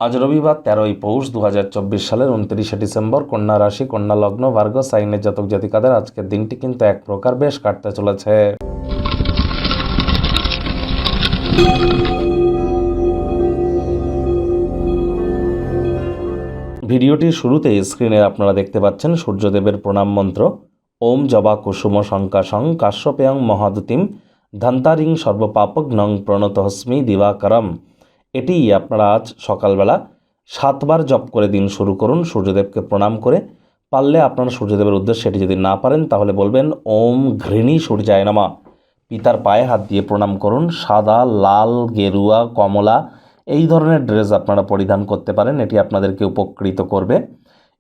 আজ রবিবার 13ই পৌষ 2024 সালের 29শে ডিসেম্বর। কন্যা রাশি, কন্যা লগ্ন, ভার্গো সাইনের জাতক জাতিকাদের আজকের দিনটি কিন্তু এক প্রকার বেশ কাটতে চলেছে। ভিডিওটির শুরুতেই স্ক্রিনে আপনারা দেখতে পাচ্ছেন সূর্যদেবের প্রণাম মন্ত্র। ওম জবা কুসুম শঙ্কাশং কাশ্যপেয়ং মহাদুতিম ধন্তারিং সর্বপাপঘ্নং প্রণতহস্মি দিবাকরম। এটি আপনারা আজ সকালবেলা 7 বার জপ করে দিন শুরু করুন, সূর্যদেবকে প্রণাম করে। পারলে আপনারা সূর্যদেবের উদ্দেশ্যে এটি যদি না পারেন তাহলে বলবেন ওম ঘৃণী সূর্যায় নমঃ। পিতার পায়ে হাত দিয়ে প্রণাম করুন। সাদা, লাল, গেরুয়া, কমলা এই ধরনের ড্রেস আপনারা পরিধান করতে পারেন, এটি আপনাদেরকে উপকৃত করবে।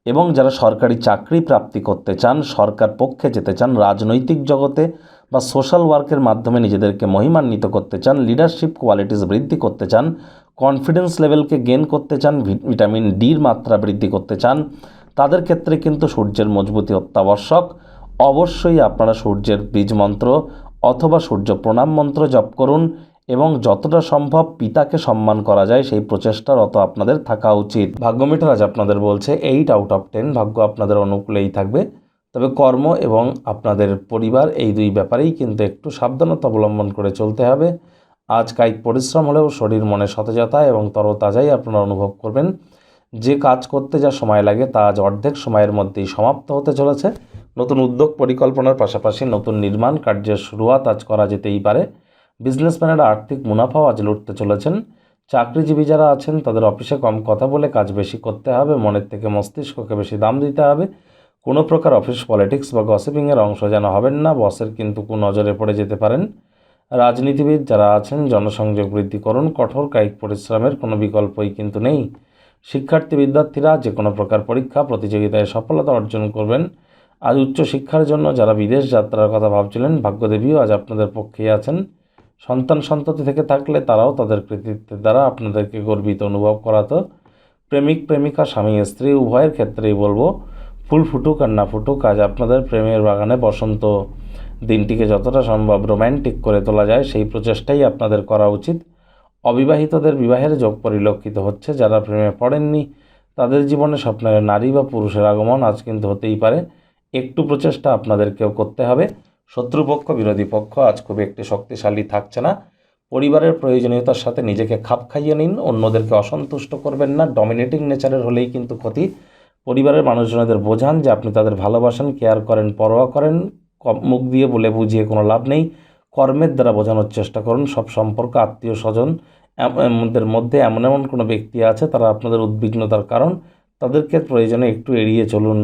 এবং যারা সরকারি চাকরি প্রাপ্তি করতে চান, সরকার পক্ষে যেতে চান, রাজনৈতিক জগতে বা সোশ্যাল ওয়ার্কের মাধ্যমে নিজেদেরকে মহিমান্বিত করতে চান, লিডারশিপ কোয়ালিটিস বৃদ্ধি করতে চান, কনফিডেন্স লেভেলকে গেন করতে চান, ভিটামিন ডির মাত্রা বৃদ্ধি করতে চান, তাদের ক্ষেত্রে কিন্তু সূর্যের মজবুতি অত্যাবশ্যক। অবশ্যই আপনারা সূর্যের বীজ মন্ত্র অথবা সূর্য প্রণাম মন্ত্র জপ করুন এবং যতটা সম্ভব পিতাকে সম্মান করা যায় সেই প্রচেষ্টারত আপনাদের থাকা উচিত। ভাগ্য মিটার আজ আপনাদের বলছে 8 আউট অফ 10, ভাগ্য আপনাদের অনুকূলেই থাকবে। তবে কর্ম এবং আপনাদের পরিবার এই দুই ব্যাপারেই কিন্তু একটু সাবধানতা অবলম্বন করে চলতে হবে। আজ কায়িক পরিশ্রম হলেও শরীর মনে সতেজতা এবং তরতাজাই আপনারা অনুভব করবেন। যে কাজ করতে যা সময় লাগে তা আজ অর্ধেক সময়ের মধ্যেই সমাপ্ত হতে চলেছে। নতুন উদ্যোগ পরিকল্পনার পাশাপাশি নতুন নির্মাণ কার্যের শুরুয়াত আজ করা যেতেই পারে। বিজনেসম্যানেরা আর্থিক মুনাফাও আজ লুটতে চলেছেন। চাকরিজীবী যারা আছেন তাদের অফিসে কম কথা বলে কাজ বেশি করতে হবে, মনের থেকে মস্তিষ্ককে বেশি দাম দিতে হবে। কোনো প্রকার অফিস পলিটিক্স বা গসিপিংয়ের অংশ যেন হবেন না, বসের কিন্তু নজরে পড়ে যেতে পারেন। রাজনীতিবিদ যারা আছেন জনসংযোগ বৃদ্ধি করুন, কঠোর কায়িক পরিশ্রমের কোনো বিকল্পই কিন্তু নেই। শিক্ষার্থী বিদ্যার্থীরা যে কোনো প্রকার পরীক্ষা প্রতিযোগিতায় সফলতা অর্জন করবেন। আজ উচ্চশিক্ষার জন্য যারা বিদেশ যাত্রার কথা ভাবছিলেন, ভাগ্যদেবীও আজ আপনাদের পক্ষেই আছেন। সন্ততি থেকে থাকলে তারাও তাদের কৃতিত্বের দ্বারা আপনাদেরকে গর্বিত অনুভব করাতো। প্রেমিক প্রেমিকা, স্বামী স্ত্রী উভয়ের ক্ষেত্রেই বলবো ফুল ফুটুক আর না ফুটুক, আজ আপনাদের প্রেমের বাগানে বসন্ত। দিনটিকে যতটা সম্ভব রোম্যান্টিক করে তোলা যায় সেই প্রচেষ্টাই আপনাদের করা উচিত। অবিবাহিতদের বিবাহের যোগ পরিলক্ষিত হচ্ছে। যারা প্রেমে পড়েননি তাদের জীবনে স্বপ্নের নারী বা পুরুষের আগমন আজ কিন্তু হতেই পারে। একটু প্রচেষ্টা আপনাদেরকেও করতে হবে। শত্রুপক্ষ বিরোধী পক্ষ আজ খুব একটি শক্তিশালী থাকছে না। পরিবারের প্রয়োজনীয়তার সাথে নিজেকে খাপ খাইয়ে নিন, অন্যদেরকে অসন্তুষ্ট করবেন না। ডমিনেটিং নেচারের হলেই কিন্তু ক্ষতি। পরিবারের মানুষজনদের বোঝান যে আপনি তাদের ভালোবাসেন, কেয়ার করেন, পরোয়া করেন। মুখ দিয়ে বলে বুঝিয়ে কোনো লাভ নেই, কর্মের দ্বারা বোঝানোর চেষ্টা করুন। সব সম্পর্ক, আত্মীয় স্বজন এমনদের মধ্যে এমন কোনো ব্যক্তি আছে তারা আপনাদের উদ্বিগ্নতার কারণ, তাদেরকে প্রয়োজনে একটু এড়িয়ে চলুন।